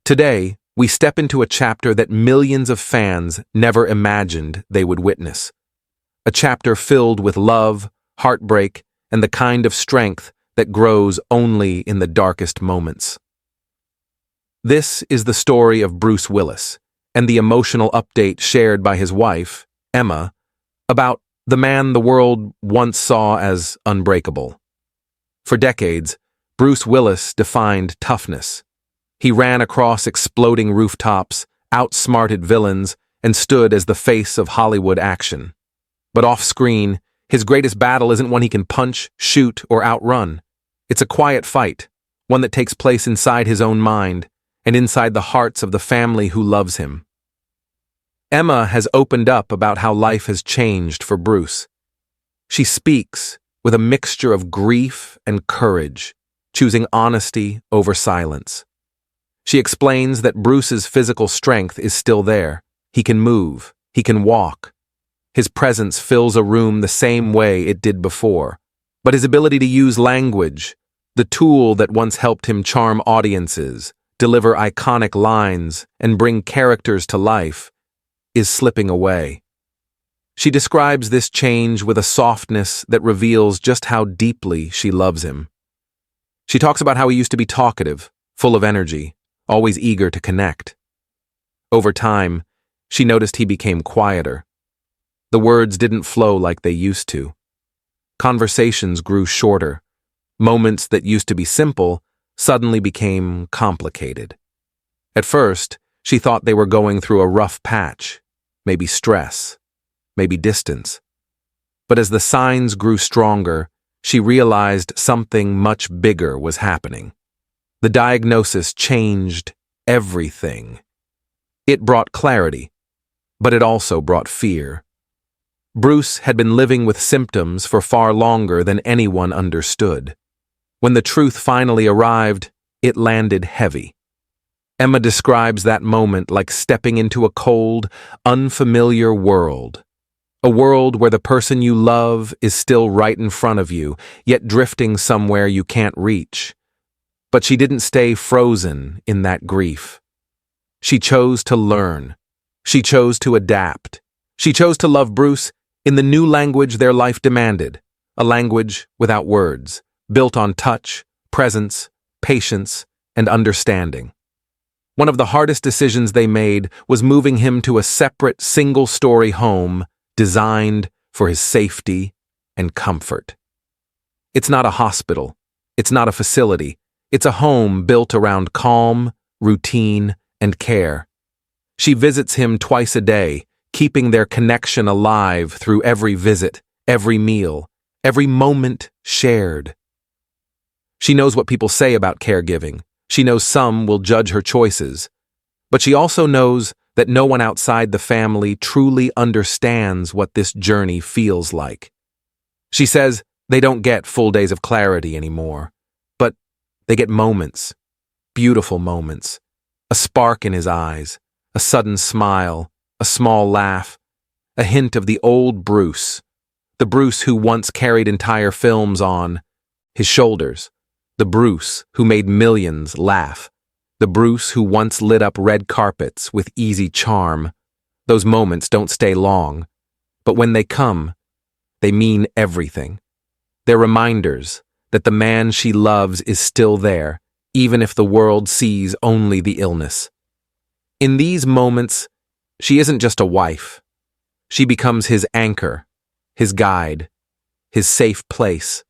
Today, we step into a chapter that millions of fans never imagined they would witness. A chapter filled with love, heartbreak, and the kind of strength that grows only in the darkest moments. This is the story of Bruce Willis and the emotional update shared by his wife, Emma, about the man the world once saw as unbreakable. For decades, Bruce Willis defined toughness. He ran across exploding rooftops, outsmarted villains, and stood as the face of Hollywood action. But off-screen, his greatest battle isn't one he can punch, shoot, or outrun. It's a quiet fight, one that takes place inside his own mind and inside the hearts of the family who loves him. Emma has opened up about how life has changed for Bruce. She speaks with a mixture of grief and courage, choosing honesty over silence. She explains that Bruce's physical strength is still there. He can move, he can walk. His presence fills a room the same way it did before. But his ability to use language, the tool that once helped him charm audiences, deliver iconic lines, and bring characters to life, is slipping away. She describes this change with a softness that reveals just how deeply she loves him. She talks about how he used to be talkative, full of energy, always eager to connect. Over time, she noticed he became quieter. The words didn't flow like they used to. Conversations grew shorter. Moments that used to be simple suddenly became complicated. At first, she thought they were going through a rough patch, maybe stress, maybe distance. But as the signs grew stronger, she realized something much bigger was happening. The diagnosis changed everything. It brought clarity, but it also brought fear. Bruce had been living with symptoms for far longer than anyone understood. When the truth finally arrived, it landed heavy. Emma describes that moment like stepping into a cold, unfamiliar world. A world where the person you love is still right in front of you, yet drifting somewhere you can't reach. But she didn't stay frozen in that grief. She chose to learn. She chose to adapt. She chose to love Bruce in the new language their life demanded, a language without words, built on touch, presence, patience, and understanding. One of the hardest decisions they made was moving him to a separate single-story home designed for his safety and comfort. It's not a hospital. It's not a facility. It's a home built around calm, routine, and care. She visits him twice a day, keeping their connection alive through every visit, every meal, every moment shared. She knows what people say about caregiving. She knows some will judge her choices. But she also knows that no one outside the family truly understands what this journey feels like. She says they don't get full days of clarity anymore, but they get moments, beautiful moments, a spark in his eyes, a sudden smile, a small laugh, a hint of the old Bruce, the Bruce who once carried entire films on his shoulders, the Bruce who made millions laugh, the Bruce who once lit up red carpets with easy charm. Those moments don't stay long, but when they come, they mean everything. They're reminders that the man she loves is still there, even if the world sees only the illness. In these moments, she isn't just a wife. She becomes his anchor, his guide, his safe place.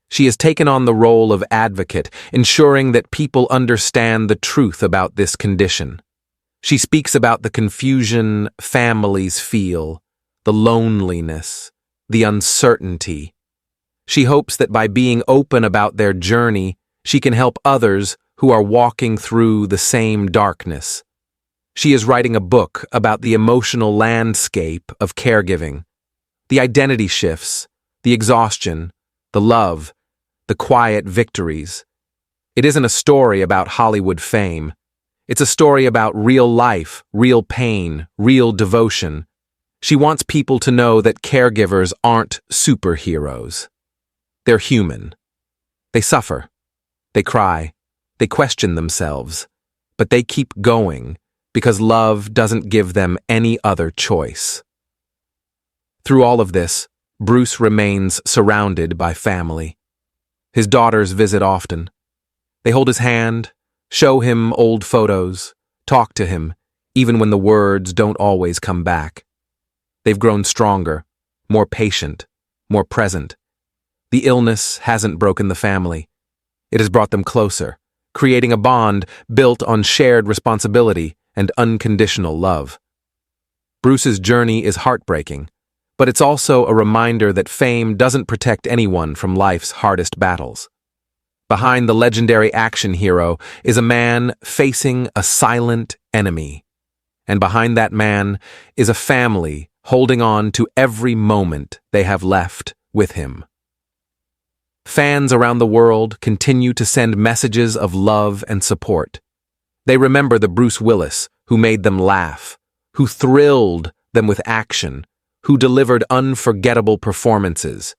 She has taken on the role of advocate, ensuring that people understand the truth about this condition. She speaks about the confusion families feel, the loneliness, the uncertainty. She hopes that by being open about their journey, she can help others who are walking through the same darkness. She is writing a book about the emotional landscape of caregiving, the identity shifts, the exhaustion, the love, the quiet victories. It isn't a story about Hollywood fame. It's a story about real life, real pain, real devotion. She wants people to know that caregivers aren't superheroes. They're human. They suffer. They cry. They question themselves. but they keep going because love doesn't give them any other choice. Through all of this, Bruce remains surrounded by family. His daughters visit often. They hold his hand, show him old photos, talk to him, even when the words don't always come back. They've grown stronger, more patient, more present. The illness hasn't broken the family. It has brought them closer, creating a bond built on shared responsibility and unconditional love. Bruce's journey is heartbreaking, but it's also a reminder that fame doesn't protect anyone from life's hardest battles. Behind the legendary action hero is a man facing a silent enemy. And behind that man is a family holding on to every moment they have left with him. Fans around the world continue to send messages of love and support. They remember the Bruce Willis who made them laugh, who thrilled them with action, who delivered unforgettable performances.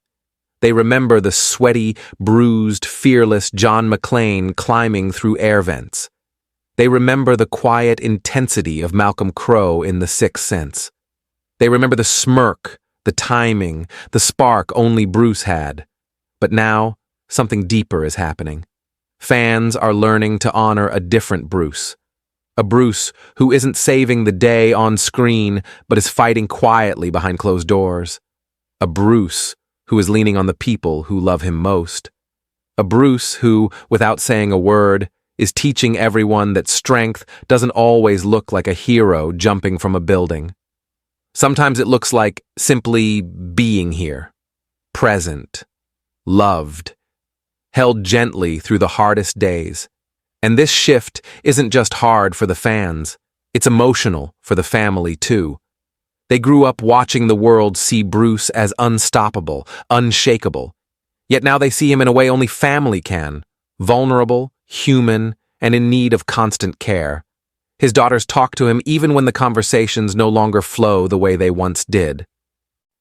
They remember the sweaty, bruised, fearless John McClane climbing through air vents. They remember the quiet intensity of Malcolm Crowe in The Sixth Sense. They remember the smirk, the timing, the spark only Bruce had. But now, something deeper is happening. Fans are learning to honor a different Bruce. A Bruce who isn't saving the day on screen, but is fighting quietly behind closed doors. A Bruce who is leaning on the people who love him most. A Bruce who, without saying a word, is teaching everyone that strength doesn't always look like a hero jumping from a building. Sometimes it looks like simply being here, present, loved, held gently through the hardest days. And this shift isn't just hard for the fans, it's emotional for the family too. They grew up watching the world see Bruce as unstoppable, unshakable. Yet now they see him in a way only family can, vulnerable, human, and in need of constant care. His daughters talk to him even when the conversations no longer flow the way they once did.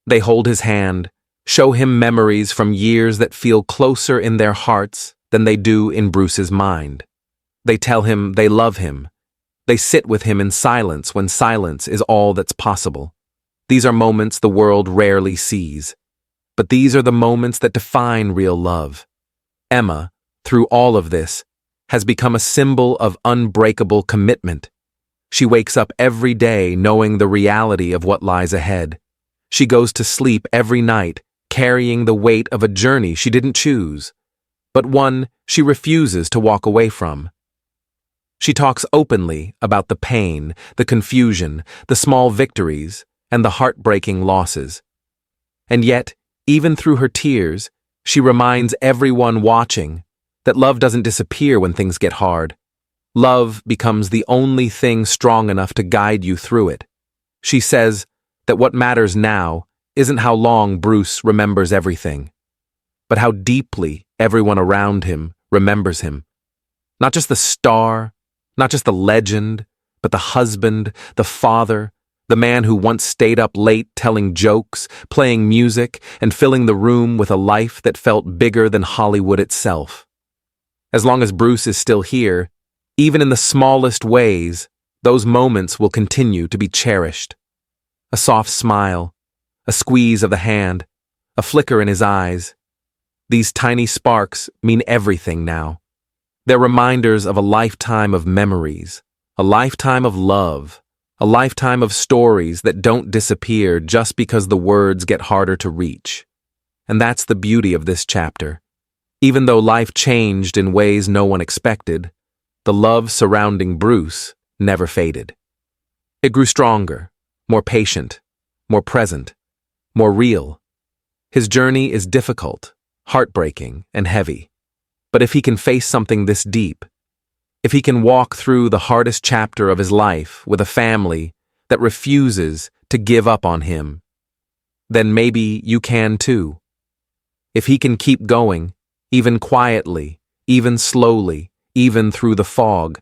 They hold his hand, show him memories from years that feel closer in their hearts than they do in Bruce's mind. They tell him they love him. They sit with him in silence when silence is all that's possible. These are moments the world rarely sees. But these are the moments that define real love. Emma, through all of this, has become a symbol of unbreakable commitment. She wakes up every day knowing the reality of what lies ahead. She goes to sleep every night carrying the weight of a journey she didn't choose, but one she refuses to walk away from. She talks openly about the pain, the confusion, the small victories, and the heartbreaking losses. And yet, even through her tears, she reminds everyone watching that love doesn't disappear when things get hard. Love becomes the only thing strong enough to guide you through it. She says that what matters now isn't how long Bruce remembers everything, but how deeply everyone around him remembers him. Not just the star, not just the legend, but the husband, the father, the man who once stayed up late telling jokes, playing music, and filling the room with a life that felt bigger than Hollywood itself. As long as Bruce is still here, even in the smallest ways, those moments will continue to be cherished. A soft smile, a squeeze of the hand, a flicker in his eyes. These tiny sparks mean everything now. They're reminders of a lifetime of memories, a lifetime of love, a lifetime of stories that don't disappear just because the words get harder to reach. And that's the beauty of this chapter. Even though life changed in ways no one expected, the love surrounding Bruce never faded. It grew stronger, more patient, more present, more real. His journey is difficult, heartbreaking, and heavy. But if he can face something this deep, if he can walk through the hardest chapter of his life with a family that refuses to give up on him, then maybe you can too. If he can keep going, even quietly, even slowly, even through the fog,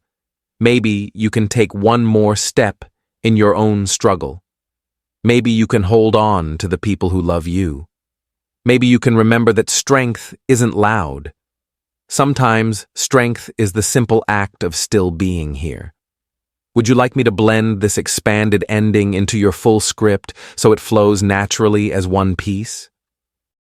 maybe you can take one more step in your own struggle. Maybe you can hold on to the people who love you. Maybe you can remember that strength isn't loud. Sometimes strength is the simple act of still being here. Would you like me to blend this expanded ending into your full script so it flows naturally as one piece?